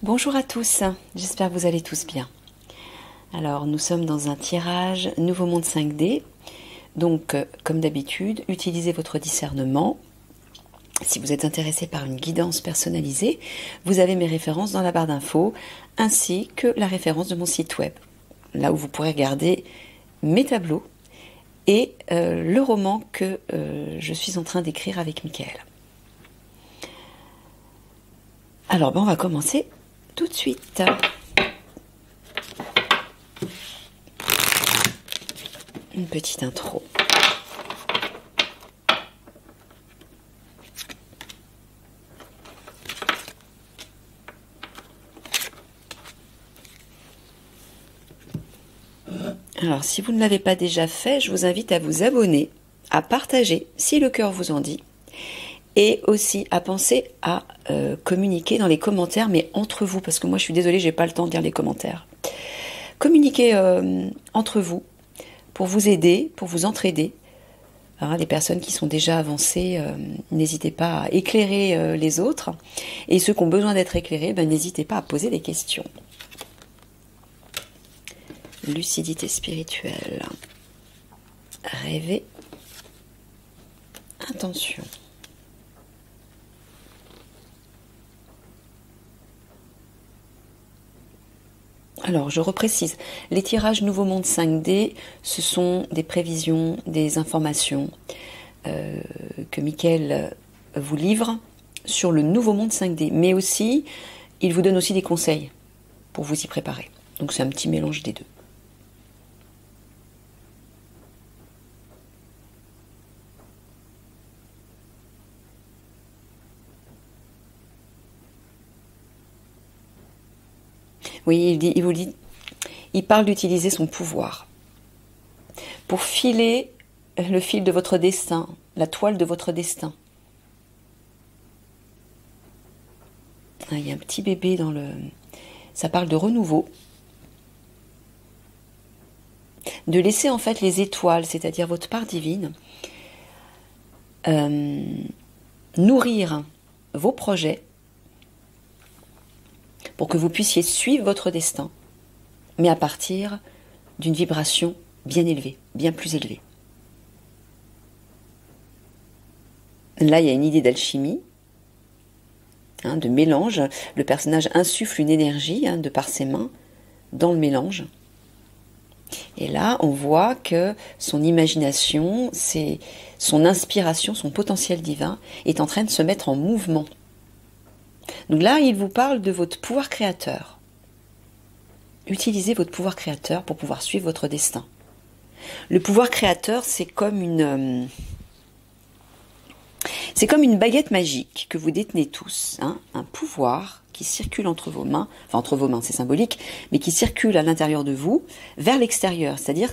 Bonjour à tous, j'espère que vous allez tous bien. Alors nous sommes dans un tirage Nouveau Monde 5D, donc comme d'habitude, utilisez votre discernement. Si vous êtes intéressé par une guidance personnalisée, vous avez mes références dans la barre d'infos, ainsi que la référence de mon site web, là où vous pourrez regarder mes tableaux et le roman que je suis en train d'écrire avec Mickaël. Alors on va commencer tout de suite. Une petite intro. Alors, si vous ne l'avez pas déjà fait, je vous invite à vous abonner, à partager, si le cœur vous en dit, et aussi à penser à communiquer dans les commentaires, mais entre vous, parce que moi je suis désolée, j'ai pas le temps de lire les commentaires. Communiquez entre vous pour vous aider, pour vous entraider. Hein, les personnes qui sont déjà avancées, n'hésitez pas à éclairer les autres, et ceux qui ont besoin d'être éclairés, n'hésitez pas à poser des questions. Lucidité spirituelle. Rêver. Intention. Alors, je reprécise, les tirages Nouveau Monde 5D, ce sont des prévisions, des informations que Mickaël vous livre sur le Nouveau Monde 5D. Mais aussi, il vous donne aussi des conseils pour vous y préparer. Donc c'est un petit mélange des deux. Oui, il parle d'utiliser son pouvoir pour filer le fil de votre destin, la toile de votre destin. Ah, il y a un petit bébé dans le... Ça parle de renouveau. De laisser en fait les étoiles, c'est-à-dire votre part divine, nourrir vos projets pour que vous puissiez suivre votre destin, mais à partir d'une vibration bien élevée, bien plus élevée. Là, il y a une idée d'alchimie, de mélange. Le personnage insuffle une énergie de par ses mains dans le mélange. Et là, on voit que son imagination, son inspiration, son potentiel divin est en train de se mettre en mouvement. Donc là, il vous parle de votre pouvoir créateur. Utilisez votre pouvoir créateur pour pouvoir suivre votre destin. Le pouvoir créateur, c'est comme une baguette magique que vous détenez tous, un pouvoir qui circule entre vos mains, enfin entre vos mains, c'est symbolique, mais qui circule à l'intérieur de vous, vers l'extérieur, c'est-à-dire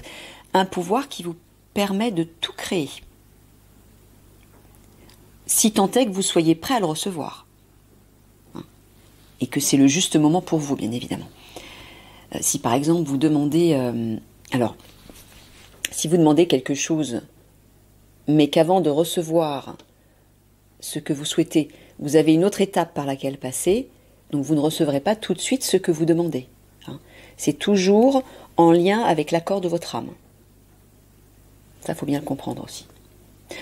un pouvoir qui vous permet de tout créer, si tant est que vous soyez prêt à le recevoir. Et que c'est le juste moment pour vous, bien évidemment. Si par exemple vous demandez... si vous demandez quelque chose, mais qu'avant de recevoir ce que vous souhaitez, vous avez une autre étape par laquelle passer, donc vous ne recevrez pas tout de suite ce que vous demandez. C'est toujours en lien avec l'accord de votre âme. Ça, il faut bien le comprendre aussi.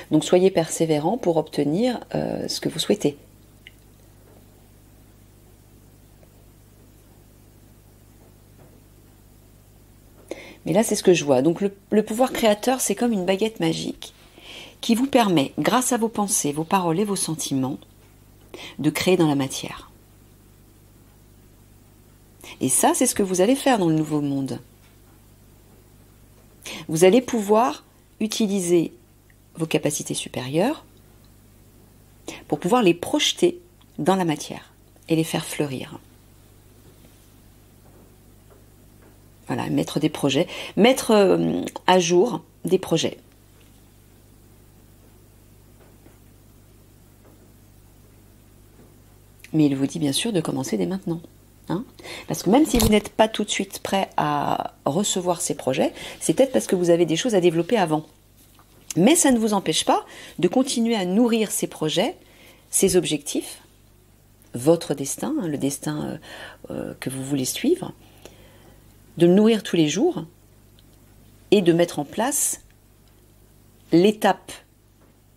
Donc soyez persévérants pour obtenir ce que vous souhaitez. Mais là, c'est ce que je vois. Donc le pouvoir créateur, c'est comme une baguette magique qui vous permet, grâce à vos pensées, vos paroles et vos sentiments, de créer dans la matière. Et ça, c'est ce que vous allez faire dans le nouveau monde. Vous allez pouvoir utiliser vos capacités supérieures pour pouvoir les projeter dans la matière et les faire fleurir. Voilà, mettre des projets, mettre à jour des projets. Mais il vous dit bien sûr de commencer dès maintenant. Parce que même si vous n'êtes pas tout de suite prêt à recevoir ces projets, c'est peut-être parce que vous avez des choses à développer avant. Mais ça ne vous empêche pas de continuer à nourrir ces projets, ces objectifs, votre destin, hein, le destin que vous voulez suivre, de le nourrir tous les jours et de mettre en place l'étape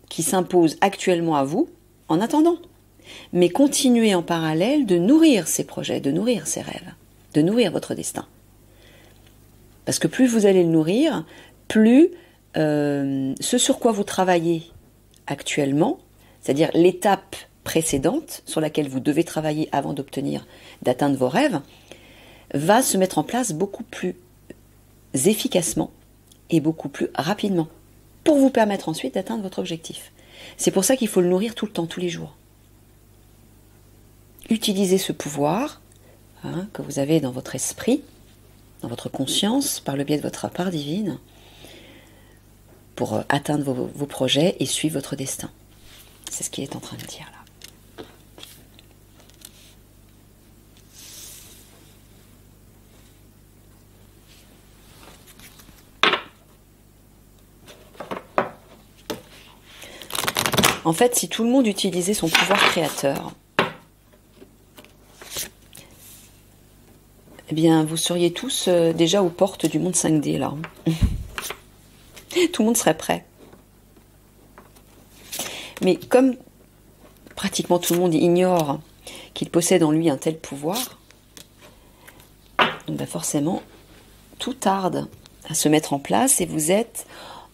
qui s'impose actuellement à vous en attendant. Mais continuez en parallèle de nourrir ces projets, de nourrir ces rêves, de nourrir votre destin. Parce que plus vous allez le nourrir, plus ce sur quoi vous travaillez actuellement, c'est-à-dire l'étape précédente sur laquelle vous devez travailler avant d'atteindre vos rêves, va se mettre en place beaucoup plus efficacement et beaucoup plus rapidement pour vous permettre ensuite d'atteindre votre objectif. C'est pour ça qu'il faut le nourrir tout le temps, tous les jours. Utilisez ce pouvoir que vous avez dans votre esprit, dans votre conscience, par le biais de votre part divine, pour atteindre vos projets et suivre votre destin. C'est ce qu'il est en train de dire là. En fait, si tout le monde utilisait son pouvoir créateur, eh bien, vous seriez tous déjà aux portes du monde 5D, là. Tout le monde serait prêt. Mais comme pratiquement tout le monde ignore qu'il possède en lui un tel pouvoir, ben forcément, tout tarde à se mettre en place et vous êtes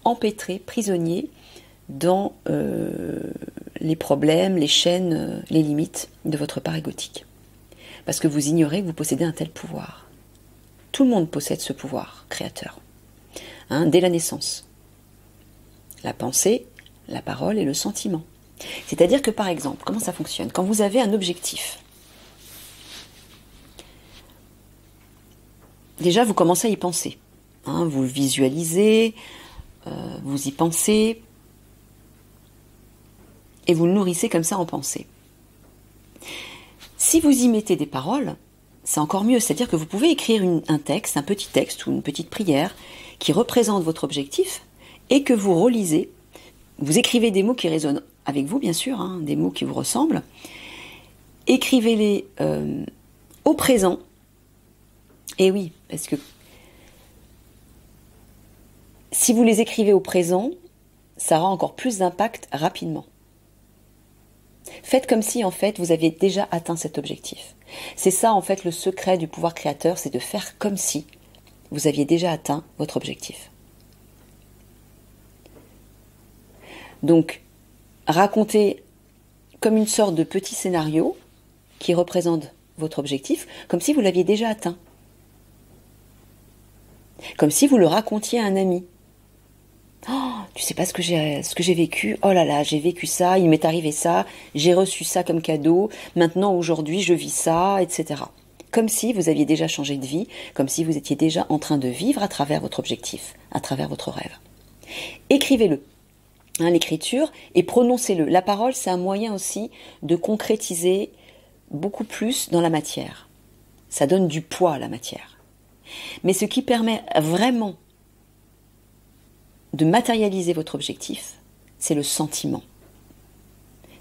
empêtré, prisonnier dans les problèmes, les chaînes, les limites de votre part égotique. Parce que vous ignorez que vous possédez un tel pouvoir. Tout le monde possède ce pouvoir créateur, dès la naissance. La pensée, la parole et le sentiment. C'est-à-dire que par exemple, comment ça fonctionne? Quand vous avez un objectif, déjà vous commencez à y penser. Vous le visualisez, vous y pensez, et vous le nourrissez comme ça en pensée. Si vous y mettez des paroles, c'est encore mieux. C'est-à-dire que vous pouvez écrire un texte, un petit texte ou une petite prière qui représente votre objectif et que vous relisez. Vous écrivez des mots qui résonnent avec vous, bien sûr, des mots qui vous ressemblent. Écrivez-les au présent. Et oui, parce que si vous les écrivez au présent, ça aura encore plus d'impact rapidement. Faites comme si, en fait, vous aviez déjà atteint cet objectif. C'est ça, en fait, le secret du pouvoir créateur, c'est de faire comme si vous aviez déjà atteint votre objectif. Donc, racontez comme une sorte de petit scénario qui représente votre objectif, comme si vous l'aviez déjà atteint. Comme si vous le racontiez à un ami. Oh, tu sais pas ce que j'ai vécu. Oh là là, j'ai vécu ça, il m'est arrivé ça, j'ai reçu ça comme cadeau, maintenant aujourd'hui je vis ça, etc. Comme si vous aviez déjà changé de vie, comme si vous étiez déjà en train de vivre à travers votre objectif, à travers votre rêve. Écrivez-le, l'écriture, et prononcez-le. La parole, c'est un moyen aussi de concrétiser beaucoup plus dans la matière. Ça donne du poids à la matière. Mais ce qui permet vraiment de matérialiser votre objectif, c'est le sentiment.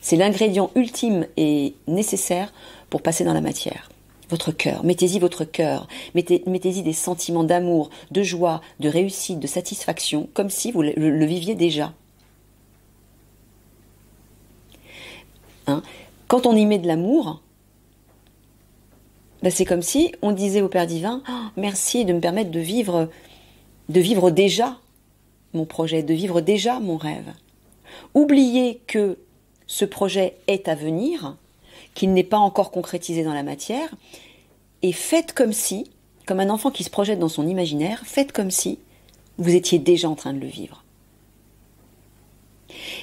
C'est l'ingrédient ultime et nécessaire pour passer dans la matière. Votre cœur, mettez-y votre cœur, mettez-y des sentiments d'amour, de joie, de réussite, de satisfaction, comme si vous le viviez déjà. Quand on y met de l'amour, c'est comme si on disait au Père divin, merci de me permettre de vivre déjà mon projet, de vivre déjà mon rêve. Oubliez que ce projet est à venir, qu'il n'est pas encore concrétisé dans la matière, et faites comme si, comme un enfant qui se projette dans son imaginaire, faites comme si vous étiez déjà en train de le vivre.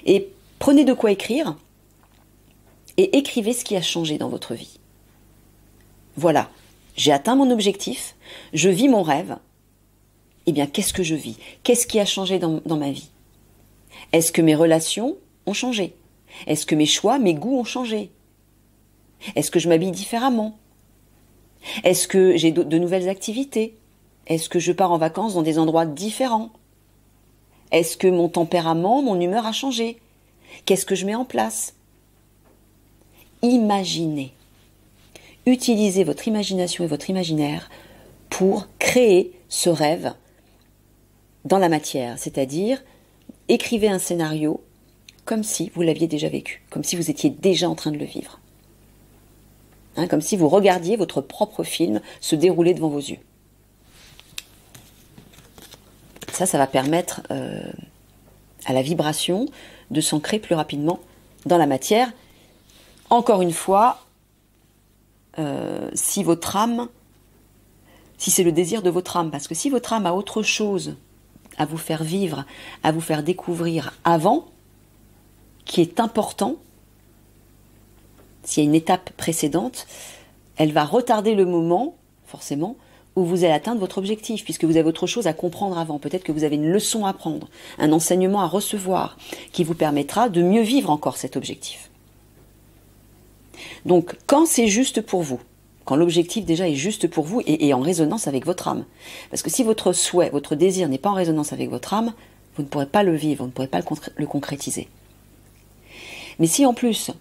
Et prenez de quoi écrire, et écrivez ce qui a changé dans votre vie. Voilà, j'ai atteint mon objectif, je vis mon rêve. Eh bien, qu'est-ce que je vis? Qu'est-ce qui a changé dans ma vie? Est-ce que mes relations ont changé? Est-ce que mes choix, mes goûts ont changé? Est-ce que je m'habille différemment? Est-ce que j'ai de nouvelles activités? Est-ce que je pars en vacances dans des endroits différents? Est-ce que mon tempérament, mon humeur a changé? Qu'est-ce que je mets en place? Imaginez. utilisez votre imagination et votre imaginaire pour créer ce rêve dans la matière, c'est-à-dire écrivez un scénario comme si vous l'aviez déjà vécu, comme si vous étiez déjà en train de le vivre. Comme si vous regardiez votre propre film se dérouler devant vos yeux. Ça va permettre à la vibration de s'ancrer plus rapidement dans la matière. Encore une fois, si votre âme, si c'est le désir de votre âme, parce que si votre âme a autre chose à vous faire vivre, à vous faire découvrir avant, qui est important, s'il y a une étape précédente, elle va retarder le moment, forcément, où vous allez atteindre votre objectif, puisque vous avez autre chose à comprendre avant. Peut-être que vous avez une leçon à apprendre, un enseignement à recevoir, qui vous permettra de mieux vivre encore cet objectif. Donc, quand c'est juste pour vous, quand l'objectif déjà est juste pour vous et en résonance avec votre âme, parce que si votre souhait, votre désir n'est pas en résonance avec votre âme, vous ne pourrez pas le vivre, vous ne pourrez pas le concrétiser. Mais si en plus,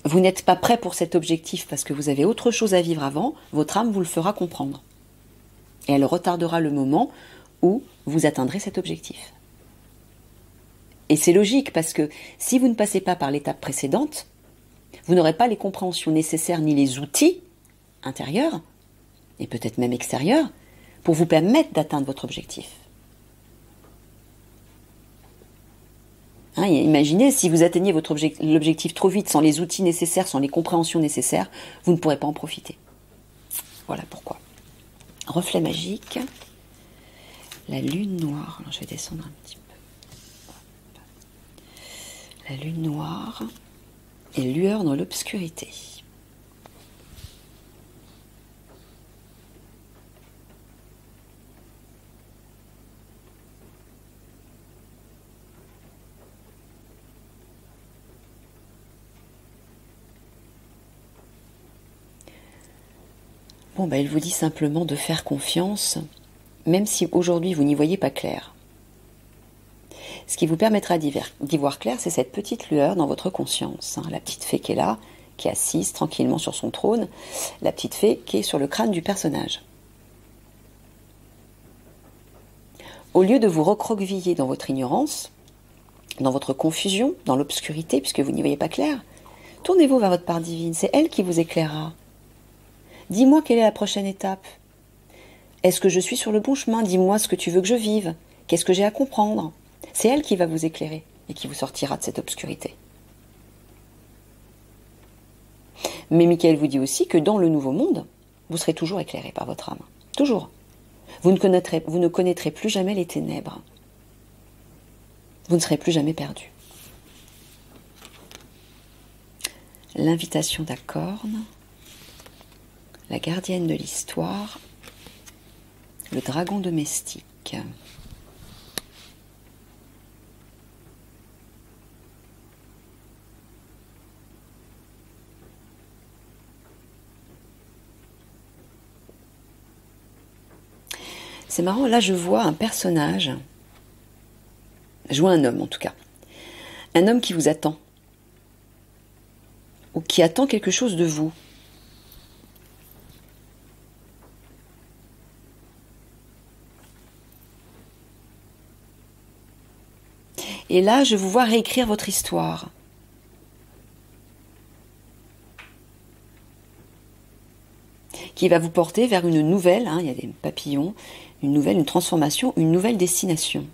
vous n'êtes pas prêt pour cet objectif parce que vous avez autre chose à vivre avant, votre âme vous le fera comprendre. Et elle retardera le moment où vous atteindrez cet objectif. Et c'est logique parce que si vous ne passez pas par l'étape précédente, vous n'aurez pas les compréhensions nécessaires ni les outils intérieurs, et peut-être même extérieurs, pour vous permettre d'atteindre votre objectif. Imaginez, si vous atteignez l'objectif trop vite, sans les outils nécessaires, sans les compréhensions nécessaires, vous ne pourrez pas en profiter. Voilà pourquoi. Reflet magique, la lune noire. Alors je vais descendre un petit peu. La lune noire et lueur dans l'obscurité. Il vous dit simplement de faire confiance, même si aujourd'hui vous n'y voyez pas clair. Ce qui vous permettra d'y voir clair, c'est cette petite lueur dans votre conscience. La petite fée qui est là, qui est assise tranquillement sur son trône, la petite fée qui est sur le crâne du personnage. Au lieu de vous recroqueviller dans votre ignorance, dans votre confusion, dans l'obscurité, puisque vous n'y voyez pas clair, tournez-vous vers votre part divine, c'est elle qui vous éclairera. Dis-moi quelle est la prochaine étape. Est-ce que je suis sur le bon chemin? Dis-moi ce que tu veux que je vive. Qu'est-ce que j'ai à comprendre? C'est elle qui va vous éclairer et qui vous sortira de cette obscurité. Mais Michael vous dit aussi que dans le nouveau monde, vous serez toujours éclairé par votre âme. Toujours. Vous ne connaîtrez plus jamais les ténèbres. Vous ne serez plus jamais perdu. L'invitation d'Acorn, la gardienne de l'histoire, le dragon domestique. C'est marrant, là je vois un personnage, je vois un homme en tout cas, un homme qui vous attend, ou qui attend quelque chose de vous. Et là, je vous vois réécrire votre histoire. Qui va vous porter vers une nouvelle, il y a des papillons, une nouvelle, une transformation, une nouvelle destination.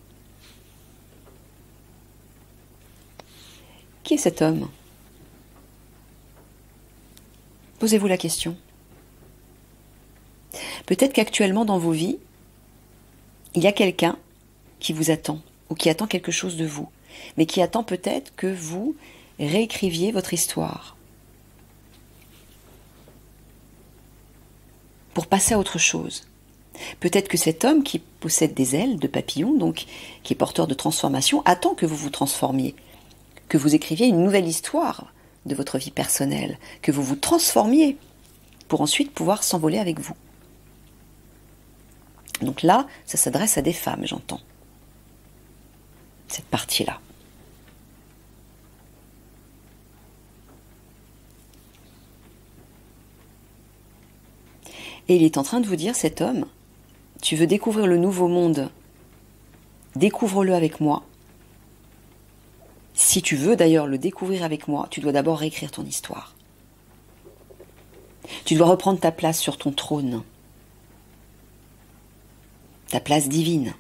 Qui est cet homme? Posez-vous la question. Peut-être qu'actuellement dans vos vies, il y a quelqu'un qui vous attend, ou qui attend quelque chose de vous, mais qui attend peut-être que vous réécriviez votre histoire. Pour passer à autre chose. Peut-être que cet homme qui possède des ailes de papillon, donc qui est porteur de transformation, attend que vous vous transformiez, que vous écriviez une nouvelle histoire de votre vie personnelle, que vous vous transformiez pour ensuite pouvoir s'envoler avec vous. Donc là, ça s'adresse à des femmes, j'entends. Cette partie-là. Et il est en train de vous dire, cet homme, tu veux découvrir le nouveau monde, découvre-le avec moi. Si tu veux d'ailleurs le découvrir avec moi, tu dois d'abord réécrire ton histoire. Tu dois reprendre ta place sur ton trône, ta place divine.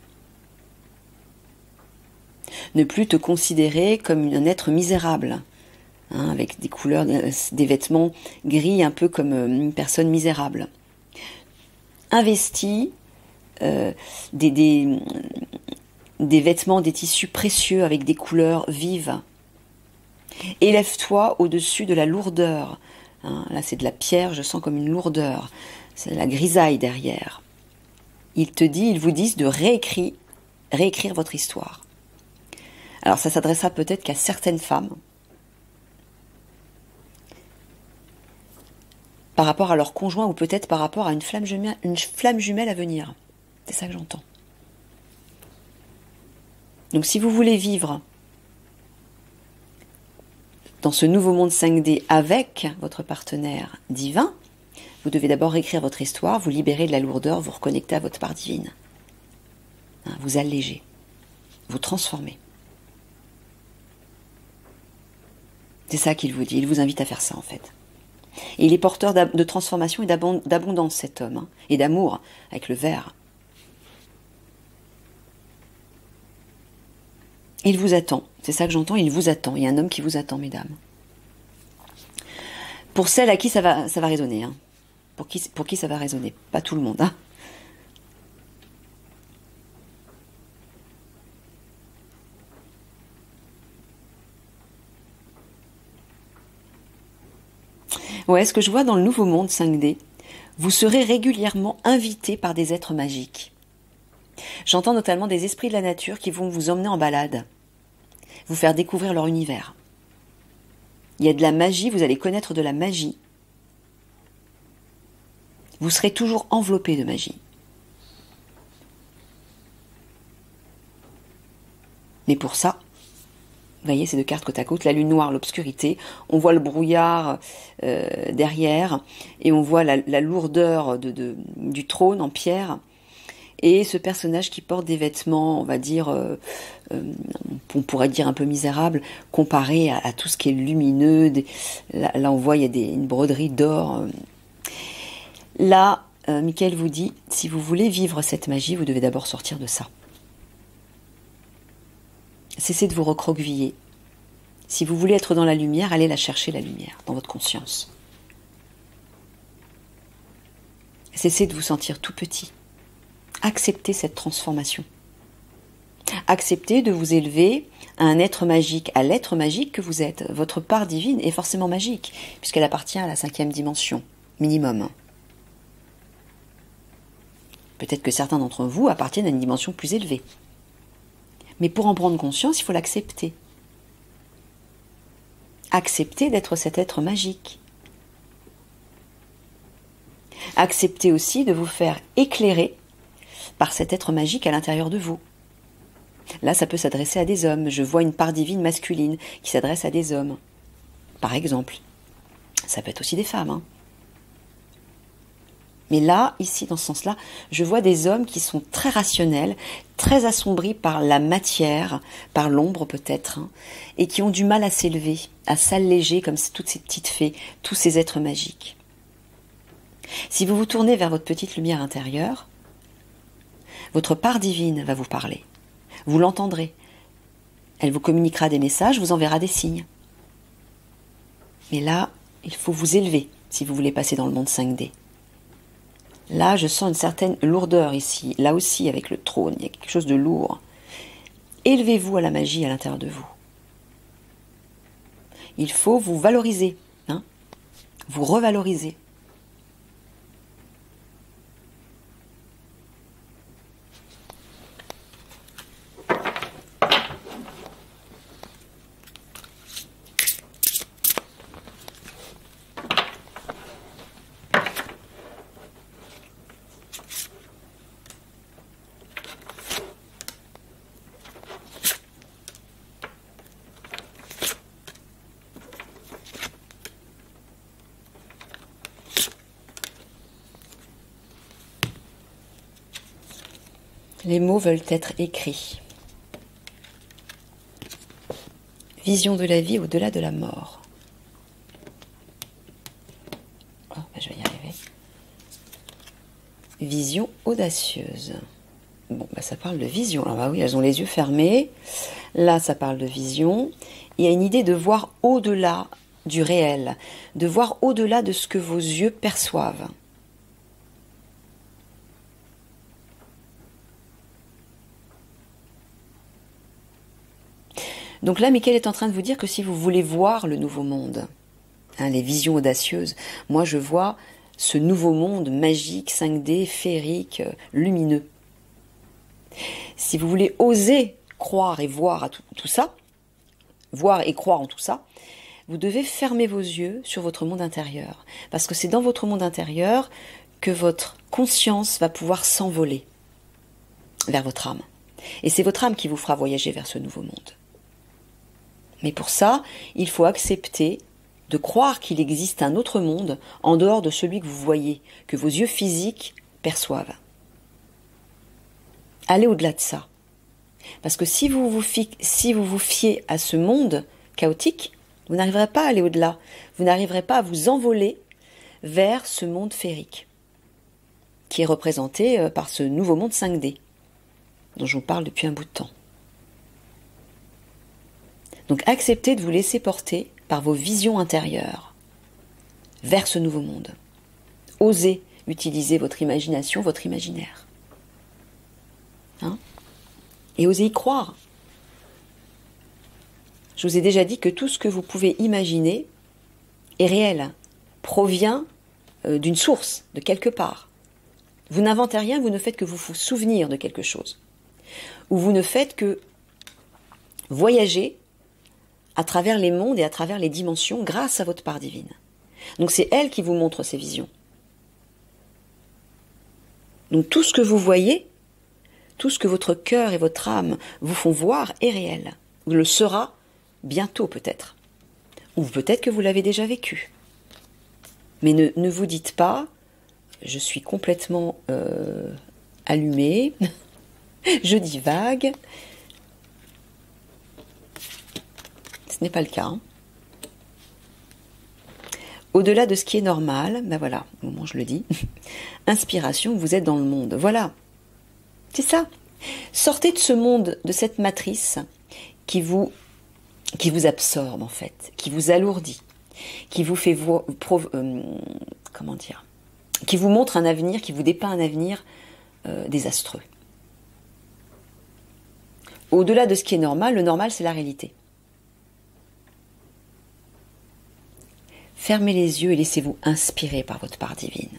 Ne plus te considérer comme un être misérable, hein, avec des couleurs, des vêtements gris, un peu comme une personne misérable. Investis des vêtements, des tissus précieux avec des couleurs vives. Élève-toi au-dessus de la lourdeur. Hein, là, c'est de la pierre, je sens comme une lourdeur. C'est de la grisaille derrière. Ils vous disent de réécrire votre histoire. Alors, ça s'adressera peut-être qu'à certaines femmes, par rapport à leur conjoint, ou peut-être par rapport à une flamme jumelle à venir. C'est ça que j'entends. Donc, si vous voulez vivre dans ce nouveau monde 5D avec votre partenaire divin, vous devez d'abord écrire votre histoire, vous libérer de la lourdeur, vous reconnecter à votre part divine. Hein, vous alléger, vous transformer. C'est ça qu'il vous dit, il vous invite à faire ça en fait. Et il est porteur de transformation et d'abondance cet homme, hein, et d'amour avec le vert. Il vous attend, c'est ça que j'entends, il vous attend. Il y a un homme qui vous attend, mesdames. Pour celles à qui ça va résonner, hein. Pour qui ça va résonner, pas tout le monde. Hein. Ouais, ce que je vois dans le nouveau monde 5D, vous serez régulièrement invité par des êtres magiques. J'entends notamment des esprits de la nature qui vont vous emmener en balade, vous faire découvrir leur univers. Il y a de la magie, vous allez connaître de la magie. Vous serez toujours enveloppé de magie. Mais pour ça, vous voyez ces deux cartes côte à côte, la lune noire, l'obscurité, on voit le brouillard derrière, et on voit la lourdeur du trône en pierre, et ce personnage qui porte des vêtements, on va dire, on pourrait dire un peu misérable, comparé à tout ce qui est lumineux. Là on voit, il y a une broderie d'or. Là, Michael vous dit, si vous voulez vivre cette magie, vous devez d'abord sortir de ça. Cessez de vous recroqueviller. Si vous voulez être dans la lumière, allez la chercher, la lumière, dans votre conscience. Cessez de vous sentir tout petit. Acceptez cette transformation. Acceptez de vous élever à un être magique, à l'être magique que vous êtes. Votre part divine est forcément magique, puisqu'elle appartient à la 5e dimension, minimum. Peut-être que certains d'entre vous appartiennent à une dimension plus élevée. Mais pour en prendre conscience, il faut l'accepter. Accepter d'être cet être magique. Accepter aussi de vous faire éclairer par cet être magique à l'intérieur de vous. Là, ça peut s'adresser à des hommes. Je vois une part divine masculine qui s'adresse à des hommes. Par exemple. Ça peut être aussi des femmes. Hein. Mais là, ici, dans ce sens-là, je vois des hommes qui sont très rationnels, très assombris par la matière, par l'ombre peut-être, hein, et qui ont du mal à s'élever, à s'alléger comme toutes ces petites fées, tous ces êtres magiques. Si vous vous tournez vers votre petite lumière intérieure, votre part divine va vous parler. Vous l'entendrez. Elle vous communiquera des messages, vous enverra des signes. Mais là, il faut vous élever si vous voulez passer dans le monde 5D. Là, je sens une certaine lourdeur ici. Là aussi, avec le trône, il y a quelque chose de lourd. Élevez-vous à la magie à l'intérieur de vous. Il faut vous valoriser, hein, vous revaloriser. Les mots veulent être écrits. Vision de la vie au-delà de la mort. Oh, ben je vais y arriver. Vision audacieuse. Bon, ben ça parle de vision. Alors bah oui, elles ont les yeux fermés. Là, ça parle de vision. Il y a une idée de voir au-delà du réel, de voir au-delà de ce que vos yeux perçoivent. Donc là, Michael est en train de vous dire que si vous voulez voir le nouveau monde, hein, les visions audacieuses, moi je vois ce nouveau monde magique, 5D, féerique, lumineux. Si vous voulez oser croire et voir à tout ça, voir et croire en tout ça, vous devez fermer vos yeux sur votre monde intérieur. Parce que c'est dans votre monde intérieur que votre conscience va pouvoir s'envoler vers votre âme. Et c'est votre âme qui vous fera voyager vers ce nouveau monde. Mais pour ça, il faut accepter de croire qu'il existe un autre monde en dehors de celui que vous voyez, que vos yeux physiques perçoivent. Allez au-delà de ça. Parce que si vous vous fiez à ce monde chaotique, vous n'arriverez pas à aller au-delà. Vous n'arriverez pas à vous envoler vers ce monde féerique, qui est représenté par ce nouveau monde 5D, dont je vous parle depuis un bout de temps. Donc acceptez de vous laisser porter par vos visions intérieures vers ce nouveau monde. Osez utiliser votre imagination, votre imaginaire. Hein ? Et osez y croire. Je vous ai déjà dit que tout ce que vous pouvez imaginer est réel, provient d'une source, de quelque part. Vous n'inventez rien, vous ne faites que vous souvenir de quelque chose. Ou vous ne faites que voyager à travers les mondes et à travers les dimensions grâce à votre part divine. Donc c'est elle qui vous montre ces visions. Donc tout ce que vous voyez, tout ce que votre cœur et votre âme vous font voir est réel. Ou le sera bientôt peut-être. Ou peut-être que vous l'avez déjà vécu. Mais ne vous dites pas, je suis complètement allumée, je divague. Ce n'est pas le cas. Hein. Au-delà de ce qui est normal, ben voilà, au moment où je le dis, inspiration, vous êtes dans le monde. Voilà, c'est ça. Sortez de ce monde, de cette matrice qui vous absorbe en fait, qui vous alourdit, qui vous fait comment dire, qui vous montre un avenir, qui vous dépeint un avenir désastreux. Au-delà de ce qui est normal, le normal c'est la réalité. Fermez les yeux et laissez-vous inspirer par votre part divine,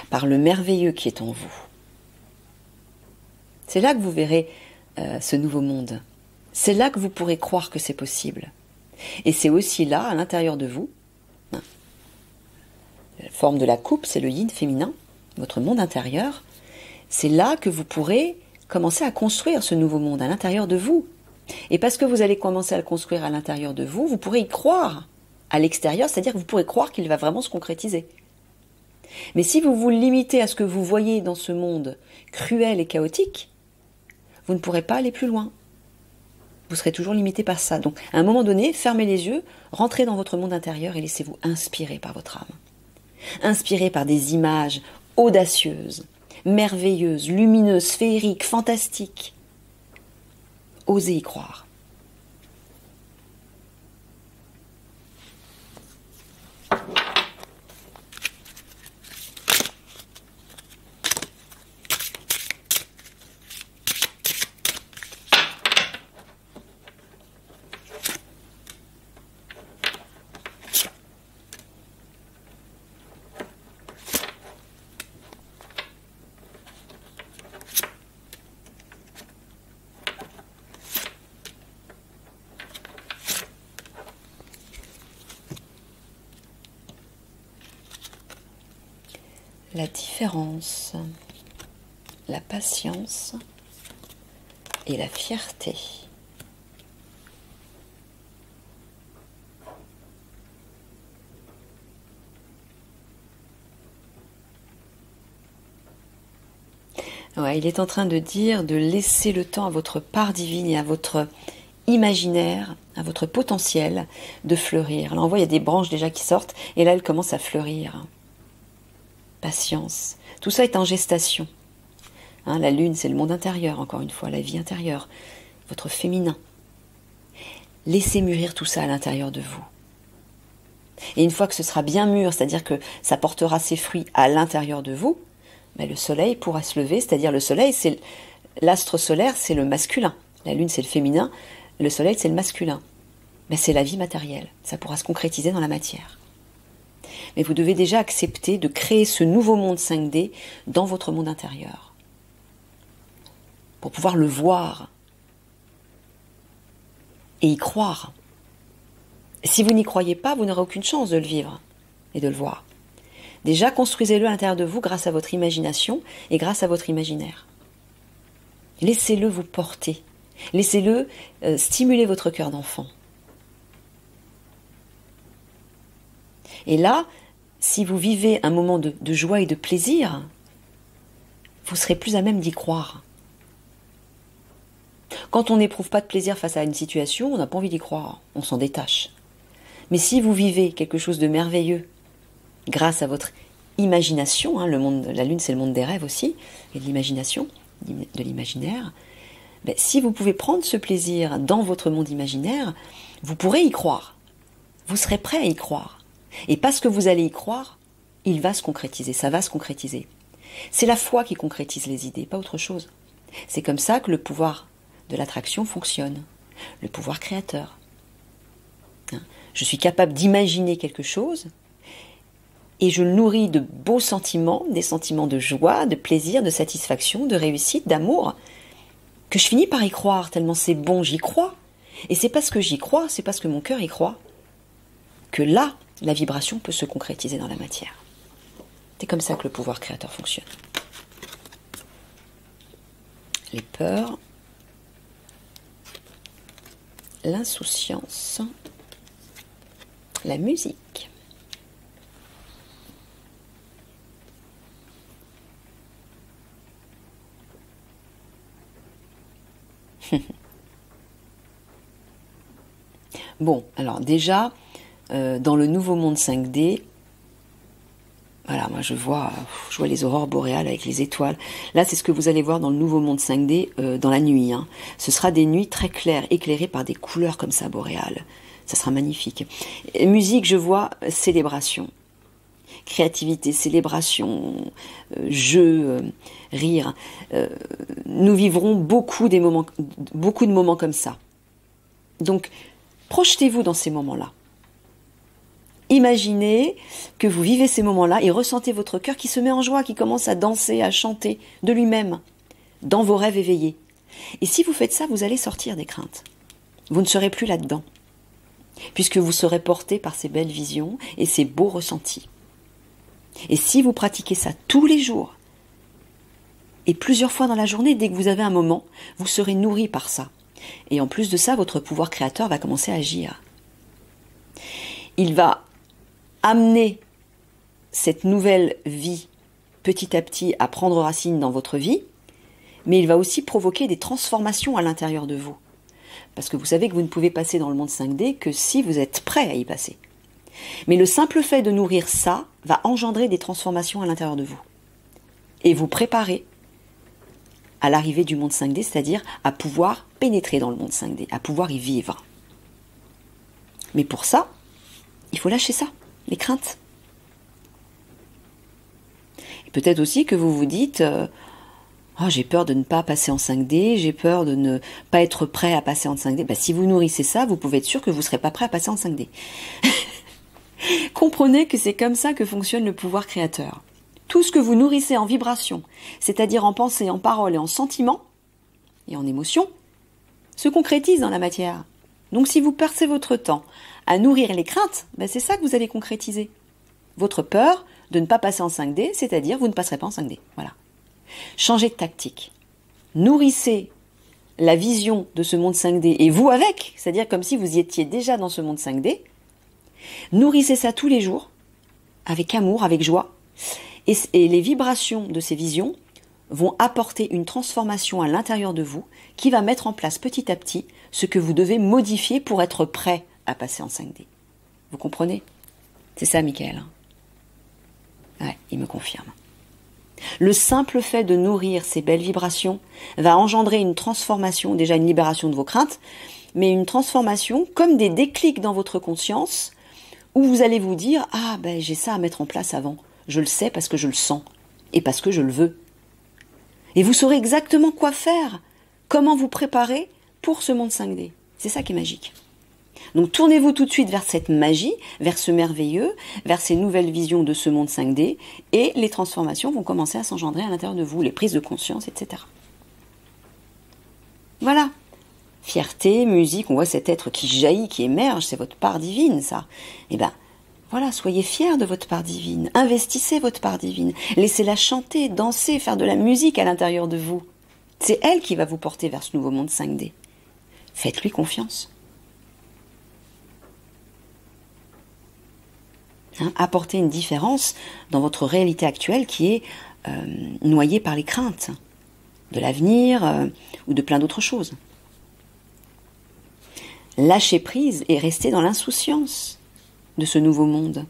par le merveilleux qui est en vous. C'est là que vous verrez ce nouveau monde. C'est là que vous pourrez croire que c'est possible. Et c'est aussi là, à l'intérieur de vous, hein, la forme de la coupe, c'est le yin féminin, votre monde intérieur. C'est là que vous pourrez commencer à construire ce nouveau monde à l'intérieur de vous. Et parce que vous allez commencer à le construire à l'intérieur de vous, vous pourrez y croire à l'extérieur, c'est-à-dire que vous pourrez croire qu'il va vraiment se concrétiser. Mais si vous vous limitez à ce que vous voyez dans ce monde cruel et chaotique, vous ne pourrez pas aller plus loin. Vous serez toujours limité par ça. Donc, à un moment donné, fermez les yeux, rentrez dans votre monde intérieur et laissez-vous inspirer par votre âme. Inspiré par des images audacieuses, merveilleuses, lumineuses, féeriques, fantastiques. Osez y croire. La différence, la patience et la fierté. Ouais, il est en train de dire de laisser le temps à votre part divine et à votre imaginaire, à votre potentiel de fleurir. Là, on voit, il y a des branches déjà qui sortent, et là, elles commencent à fleurir. Patience. Tout ça est en gestation. Hein, la lune, c'est le monde intérieur, encore une fois, la vie intérieure, votre féminin. Laissez mûrir tout ça à l'intérieur de vous. Et une fois que ce sera bien mûr, c'est-à-dire que ça portera ses fruits à l'intérieur de vous, ben le soleil pourra se lever, c'est-à-dire le soleil, c'est l'astre solaire, c'est le masculin. La lune, c'est le féminin. Le soleil, c'est le masculin. Mais c'est la vie matérielle. Ça pourra se concrétiser dans la matière. Mais vous devez déjà accepter de créer ce nouveau monde 5D dans votre monde intérieur. Pour pouvoir le voir. Et y croire. Si vous n'y croyez pas, vous n'aurez aucune chance de le vivre et de le voir. Déjà, construisez-le à l'intérieur de vous grâce à votre imagination et grâce à votre imaginaire. Laissez-le vous porter. Laissez-le stimuler votre cœur d'enfant. Et là, si vous vivez un moment de joie et de plaisir, vous serez plus à même d'y croire. Quand on n'éprouve pas de plaisir face à une situation, on n'a pas envie d'y croire, on s'en détache. Mais si vous vivez quelque chose de merveilleux, grâce à votre imagination, hein, la lune c'est le monde des rêves aussi, et de l'imagination, de l'imaginaire, ben, si vous pouvez prendre ce plaisir dans votre monde imaginaire, vous pourrez y croire. Vous serez prêt à y croire. Et parce que vous allez y croire, il va se concrétiser, ça va se concrétiser. C'est la foi qui concrétise les idées, pas autre chose. C'est comme ça que le pouvoir de l'attraction fonctionne, le pouvoir créateur. Je suis capable d'imaginer quelque chose et je le nourris de beaux sentiments, des sentiments de joie, de plaisir, de satisfaction, de réussite, d'amour, que je finis par y croire, tellement c'est bon, j'y crois. Et c'est parce que j'y crois, c'est parce que mon cœur y croit, que là, la vibration peut se concrétiser dans la matière. C'est comme ça que le pouvoir créateur fonctionne. Les peurs, l'insouciance, la musique. Bon, alors déjà, dans le nouveau monde 5D, voilà, moi je vois les aurores boréales avec les étoiles. Là, c'est ce que vous allez voir dans le nouveau monde 5D dans la nuit. Hein. Ce sera des nuits très claires, éclairées par des couleurs comme ça boréales. Ça sera magnifique. Musique, je vois célébration. Créativité, célébration, jeu, rire. Nous vivrons beaucoup de moments comme ça. Donc, projetez-vous dans ces moments-là. Imaginez que vous vivez ces moments-là et ressentez votre cœur qui se met en joie, qui commence à danser, à chanter de lui-même, dans vos rêves éveillés. Et si vous faites ça, vous allez sortir des craintes. Vous ne serez plus là-dedans, puisque vous serez porté par ces belles visions et ces beaux ressentis. Et si vous pratiquez ça tous les jours, et plusieurs fois dans la journée, dès que vous avez un moment, vous serez nourri par ça. Et en plus de ça, votre pouvoir créateur va commencer à agir. Il va amener cette nouvelle vie petit à petit à prendre racine dans votre vie, mais il va aussi provoquer des transformations à l'intérieur de vous. Parce que vous savez que vous ne pouvez passer dans le monde 5D que si vous êtes prêt à y passer. Mais le simple fait de nourrir ça va engendrer des transformations à l'intérieur de vous. Et vous préparer à l'arrivée du monde 5D, c'est-à-dire à pouvoir pénétrer dans le monde 5D, à pouvoir y vivre. Mais pour ça, il faut lâcher ça, les craintes. Et peut-être aussi que vous vous dites oh, j'ai peur de ne pas passer en 5D, j'ai peur de ne pas être prêt à passer en 5D. Ben, si vous nourrissez ça, vous pouvez être sûr que vous ne serez pas prêt à passer en 5D. Comprenez que c'est comme ça que fonctionne le pouvoir créateur. Tout ce que vous nourrissez en vibration, c'est-à-dire en pensée, en parole et en sentiment, et en émotion, se concrétise dans la matière. Donc si vous passez votre temps à nourrir les craintes, ben c'est ça que vous allez concrétiser. Votre peur de ne pas passer en 5D, c'est-à-dire vous ne passerez pas en 5D. Voilà. Changez de tactique. Nourrissez la vision de ce monde 5D, et vous avec, c'est-à-dire comme si vous y étiez déjà dans ce monde 5D. Nourrissez ça tous les jours, avec amour, avec joie, et les vibrations de ces visions vont apporter une transformation à l'intérieur de vous qui va mettre en place petit à petit ce que vous devez modifier pour être prêt à passer en 5D. Vous comprenez? C'est ça, Michael. Ouais, il me confirme. Le simple fait de nourrir ces belles vibrations va engendrer une transformation, déjà une libération de vos craintes, mais une transformation comme des déclics dans votre conscience où vous allez vous dire « Ah, ben j'ai ça à mettre en place avant. Je le sais parce que je le sens et parce que je le veux. » Et vous saurez exactement quoi faire, comment vous préparer pour ce monde 5D. C'est ça qui est magique. Donc tournez-vous tout de suite vers cette magie, vers ce merveilleux, vers ces nouvelles visions de ce monde 5D, et les transformations vont commencer à s'engendrer à l'intérieur de vous, les prises de conscience, etc. Voilà. Fierté, musique, on voit cet être qui jaillit, qui émerge, c'est votre part divine, ça. Eh bien, voilà, soyez fiers de votre part divine, investissez votre part divine, laissez-la chanter, danser, faire de la musique à l'intérieur de vous. C'est elle qui va vous porter vers ce nouveau monde 5D. Faites-lui confiance. Apporter une différence dans votre réalité actuelle qui est noyée par les craintes de l'avenir ou de plein d'autres choses. Lâchez prise et restez dans l'insouciance de ce nouveau monde.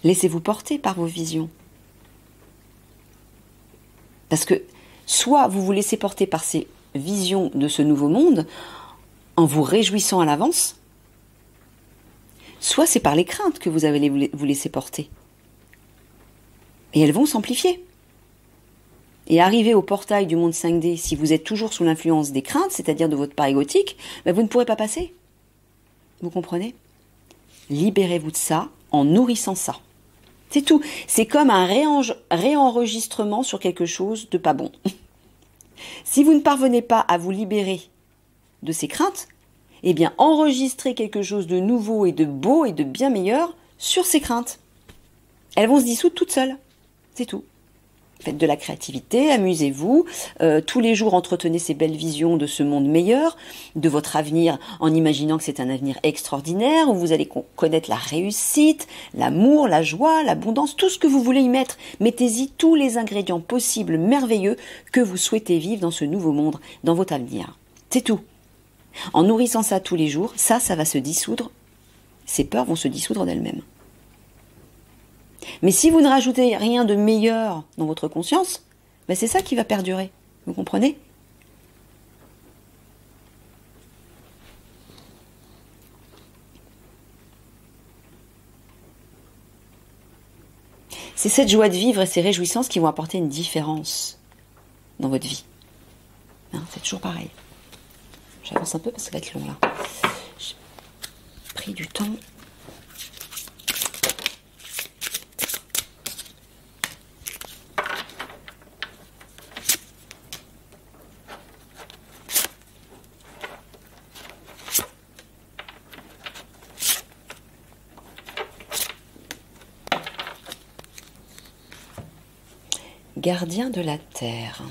Laissez-vous porter par vos visions. Parce que soit vous vous laissez porter par ces visions de ce nouveau monde en vous réjouissant à l'avance, soit c'est par les craintes que vous allez vous laisser porter. Et elles vont s'amplifier. Et arriver au portail du monde 5D, si vous êtes toujours sous l'influence des craintes, c'est-à-dire de votre part égotique, ben vous ne pourrez pas passer. Vous comprenez? Libérez-vous de ça en nourrissant ça. C'est tout. C'est comme un réenregistrement sur quelque chose de pas bon. Si vous ne parvenez pas à vous libérer de ces craintes, eh bien, enregistrez quelque chose de nouveau et de beau et de bien meilleur sur ces craintes. Elles vont se dissoudre toutes seules. C'est tout. Faites de la créativité, amusez-vous. Tous les jours, entretenez ces belles visions de ce monde meilleur, de votre avenir, en imaginant que c'est un avenir extraordinaire, où vous allez connaître la réussite, l'amour, la joie, l'abondance, tout ce que vous voulez y mettre. Mettez-y tous les ingrédients possibles, merveilleux, que vous souhaitez vivre dans ce nouveau monde, dans votre avenir. C'est tout. En nourrissant ça tous les jours, ça va se dissoudre. Ces peurs vont se dissoudre d'elles-mêmes. Mais si vous ne rajoutez rien de meilleur dans votre conscience, ben c'est ça qui va perdurer. Vous comprenez? C'est cette joie de vivre et ces réjouissances qui vont apporter une différence dans votre vie. Hein, c'est toujours pareil. J'avance un peu parce que ça va être long là. J'ai pris du temps. Gardien de la terre,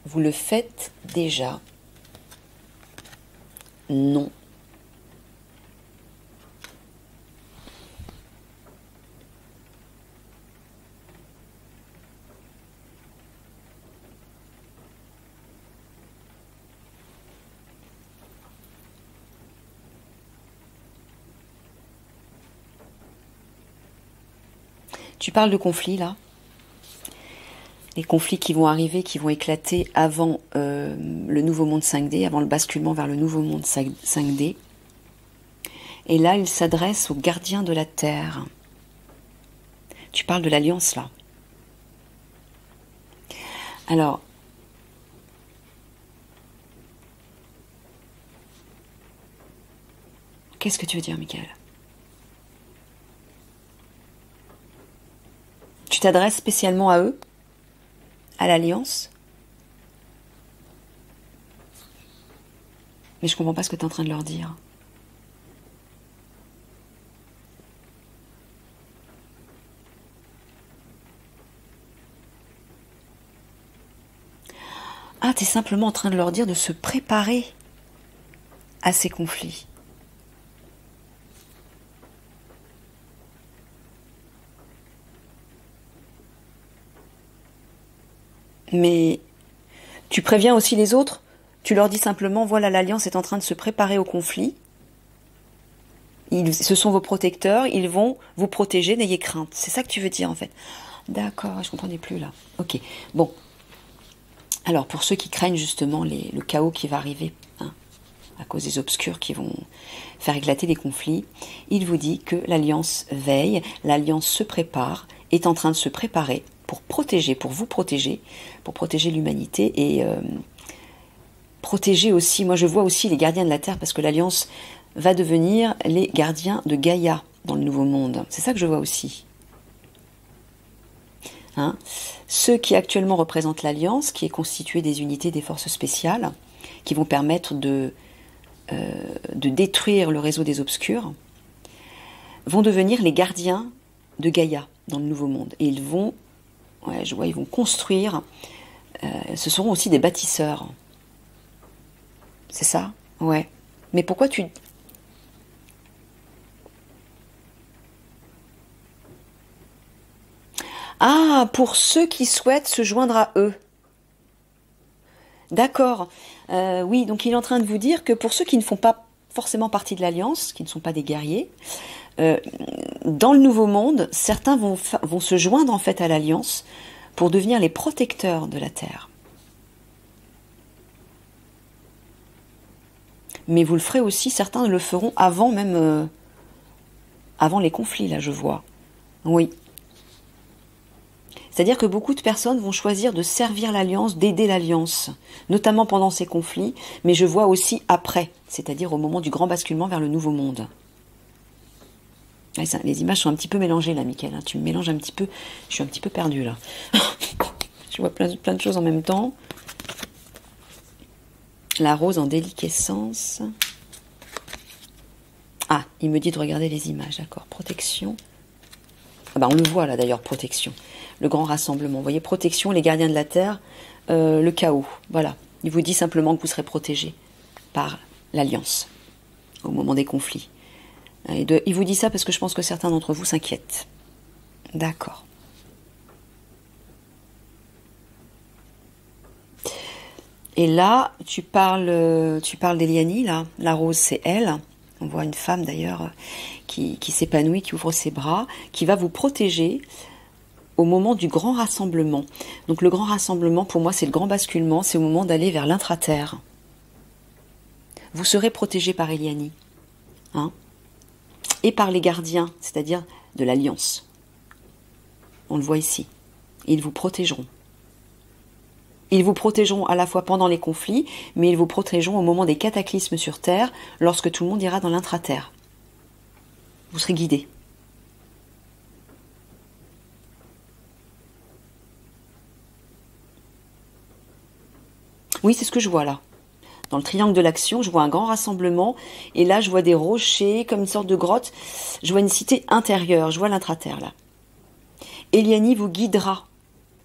vous le faites déjà? Non. Tu parles de conflits là? Les conflits qui vont arriver, qui vont éclater avant le nouveau monde 5D, avant le basculement vers le nouveau monde 5D. Et là, il s'adresse aux gardiens de la Terre. Tu parles de l'Alliance, là. Alors, qu'est-ce que tu veux dire, Michael? Tu t'adresses spécialement à eux? À l'Alliance? Mais je comprends pas ce que tu es en train de leur dire. Ah, tu es simplement en train de leur dire de se préparer à ces conflits. Mais tu préviens aussi les autres. Tu leur dis simplement, voilà, l'Alliance est en train de se préparer au conflit. Ce sont vos protecteurs, ils vont vous protéger, n'ayez crainte. C'est ça que tu veux dire en fait. D'accord, je comprenais plus là. Ok, bon. Alors pour ceux qui craignent justement le chaos qui va arriver, hein, à cause des obscurs qui vont faire éclater les conflits, il vous dit que l'Alliance veille, l'Alliance se prépare, est en train de se préparer pour protéger, pour vous protéger, pour protéger l'humanité et protéger aussi, moi je vois aussi les gardiens de la Terre parce que l'Alliance va devenir les gardiens de Gaïa dans le Nouveau Monde. C'est ça que je vois aussi. Hein, ceux qui actuellement représentent l'Alliance, qui est constituée des unités des forces spéciales, qui vont permettre de détruire le réseau des obscurs, vont devenir les gardiens de Gaïa dans le Nouveau Monde. Et ils vont, ouais, je vois, ils vont construire, ce seront aussi des bâtisseurs. C'est ça? Ouais. Mais pourquoi tu... Ah, pour ceux qui souhaitent se joindre à eux. D'accord. Oui, donc il est en train de vous dire que pour ceux qui ne font pas forcément partie de l'Alliance, qui ne sont pas des guerriers, dans le Nouveau Monde, certains vont se joindre en fait à l'Alliance pour devenir les protecteurs de la Terre. Mais vous le ferez aussi, certains le feront avant même, avant les conflits, là je vois. Oui. C'est-à-dire que beaucoup de personnes vont choisir de servir l'Alliance, d'aider l'Alliance, notamment pendant ces conflits, mais je vois aussi après, c'est-à-dire au moment du grand basculement vers le Nouveau Monde. Les images sont un petit peu mélangées là, Mickaël, hein. Tu me mélanges un petit peu, je suis un petit peu perdue là. Je vois plein de choses en même temps. La rose en déliquescence. Ah, il me dit de regarder les images, d'accord. Protection. Ah bah on le voit là d'ailleurs, protection. Le grand rassemblement. Vous voyez, protection, les gardiens de la Terre, le chaos. Voilà. Il vous dit simplement que vous serez protégés par l'Alliance au moment des conflits. Il vous dit ça parce que je pense que certains d'entre vous s'inquiètent. D'accord. Et là, tu parles d'Eliani, là. La rose, c'est elle. On voit une femme d'ailleurs qui s'épanouit, qui ouvre ses bras, qui va vous protéger au moment du grand rassemblement. Donc le grand rassemblement, pour moi, c'est le grand basculement, c'est au moment d'aller vers l'intra-terre. Vous serez protégé par Eliani, hein, et par les gardiens, c'est-à-dire de l'Alliance. On le voit ici. Ils vous protégeront. Ils vous protégeront à la fois pendant les conflits, mais ils vous protégeront au moment des cataclysmes sur Terre, lorsque tout le monde ira dans l'intra-terre. Vous serez guidés. Oui, c'est ce que je vois là. Dans le triangle de l'action, je vois un grand rassemblement, et là, je vois des rochers, comme une sorte de grotte. Je vois une cité intérieure, je vois l'intra-terre là. Eliani vous guidera,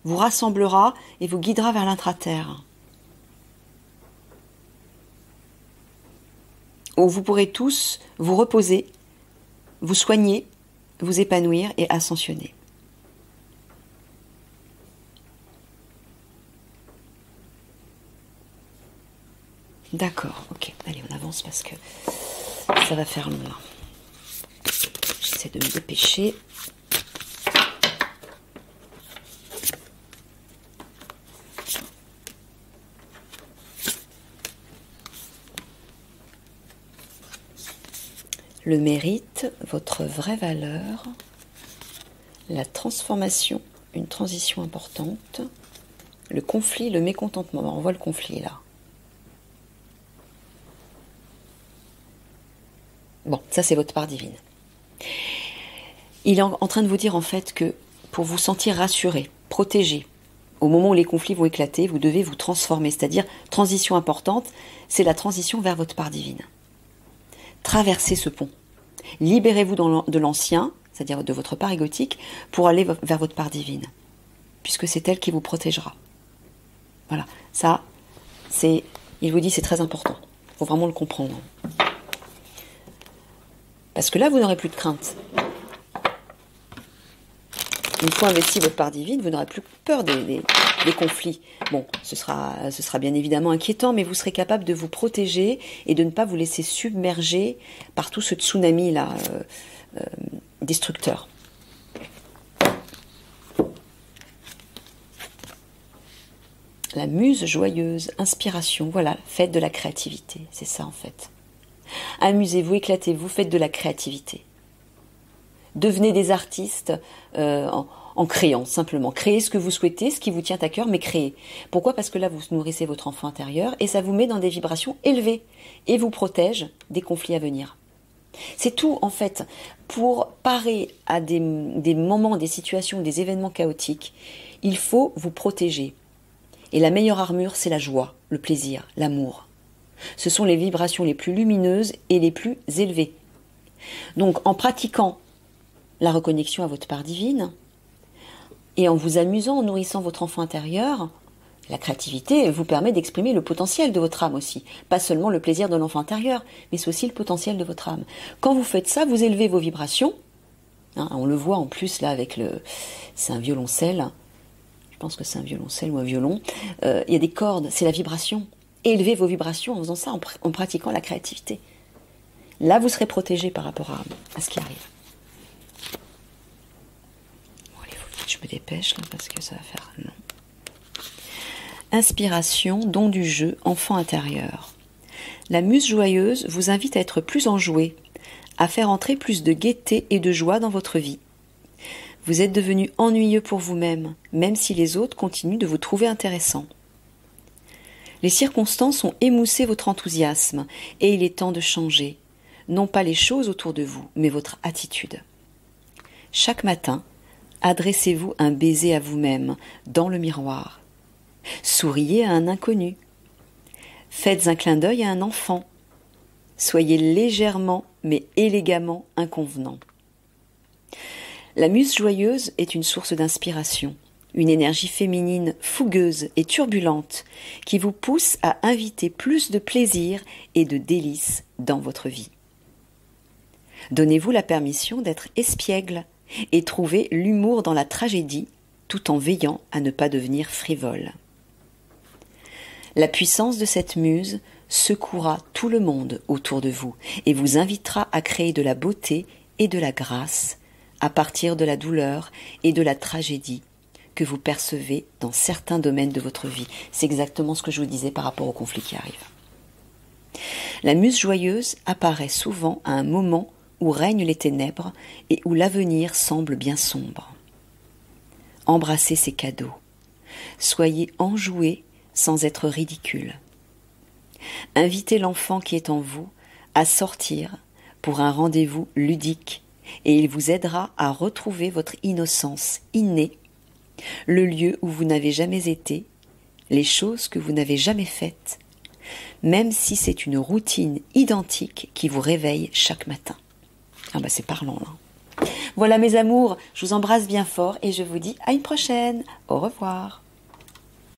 vous rassemblera et vous guidera vers l'intra-terre. Où vous pourrez tous vous reposer, vous soigner, vous épanouir et ascensionner. D'accord, ok. Allez, on avance parce que ça va faire long là. J'essaie de me dépêcher. Le mérite, votre vraie valeur, la transformation, une transition importante, le conflit, le mécontentement. On voit le conflit là. Bon, ça c'est votre part divine. Il est en train de vous dire en fait que pour vous sentir rassuré, protégé, au moment où les conflits vont éclater, vous devez vous transformer. C'est-à-dire, transition importante, c'est la transition vers votre part divine. Traversez ce pont. Libérez-vous de l'ancien, c'est-à-dire de votre part égotique, pour aller vers votre part divine. Puisque c'est elle qui vous protégera. Voilà, ça, il vous dit c'est très important. Il faut vraiment le comprendre. Parce que là, vous n'aurez plus de crainte. Une fois investi votre part divine, vous n'aurez plus peur des conflits. Bon, ce sera bien évidemment inquiétant, mais vous serez capable de vous protéger et de ne pas vous laisser submerger par tout ce tsunami-là, destructeur. La muse joyeuse, inspiration, voilà, faites de la créativité, c'est ça en fait. Amusez-vous, éclatez-vous, faites de la créativité. Devenez des artistes en créant, simplement. Créez ce que vous souhaitez, ce qui vous tient à cœur, mais créez. Pourquoi ? Parce que là, vous nourrissez votre enfant intérieur et ça vous met dans des vibrations élevées et vous protège des conflits à venir. C'est tout, en fait. Pour parer à des moments, des situations, des événements chaotiques, il faut vous protéger. Et la meilleure armure, c'est la joie, le plaisir, l'amour. Ce sont les vibrations les plus lumineuses et les plus élevées. Donc, en pratiquant la reconnexion à votre part divine, et en vous amusant, en nourrissant votre enfant intérieur, la créativité vous permet d'exprimer le potentiel de votre âme aussi. Pas seulement le plaisir de l'enfant intérieur, mais c'est aussi le potentiel de votre âme. Quand vous faites ça, vous élevez vos vibrations. Hein, on le voit en plus là avec c'est un violoncelle. Je pense que c'est un violoncelle ou un violon. Il y a des cordes, c'est la vibration. Élevez vos vibrations en faisant ça, en pratiquant la créativité. Là, vous serez protégé par rapport à ce qui arrive. Bon, allez, je me dépêche là, parce que ça va faire long. Inspiration, don du jeu, enfant intérieur. La muse joyeuse vous invite à être plus enjoué, à faire entrer plus de gaieté et de joie dans votre vie. Vous êtes devenu ennuyeux pour vous-même, même si les autres continuent de vous trouver intéressant. Les circonstances ont émoussé votre enthousiasme et il est temps de changer, non pas les choses autour de vous, mais votre attitude. Chaque matin, adressez-vous un baiser à vous-même dans le miroir. Souriez à un inconnu. Faites un clin d'œil à un enfant. Soyez légèrement mais élégamment inconvenant. La muse joyeuse est une source d'inspiration, une énergie féminine fougueuse et turbulente qui vous pousse à inviter plus de plaisir et de délices dans votre vie. Donnez-vous la permission d'être espiègle et trouvez l'humour dans la tragédie tout en veillant à ne pas devenir frivole. La puissance de cette muse secouera tout le monde autour de vous et vous invitera à créer de la beauté et de la grâce à partir de la douleur et de la tragédie que vous percevez dans certains domaines de votre vie. C'est exactement ce que je vous disais par rapport aux conflits qui arrivent. La muse joyeuse apparaît souvent à un moment où règnent les ténèbres et où l'avenir semble bien sombre. Embrassez ces cadeaux. Soyez enjoués sans être ridicule. Invitez l'enfant qui est en vous à sortir pour un rendez-vous ludique et il vous aidera à retrouver votre innocence innée, le lieu où vous n'avez jamais été, les choses que vous n'avez jamais faites, même si c'est une routine identique qui vous réveille chaque matin. Ah bah c'est parlant là. Voilà mes amours, je vous embrasse bien fort et je vous dis à une prochaine. Au revoir.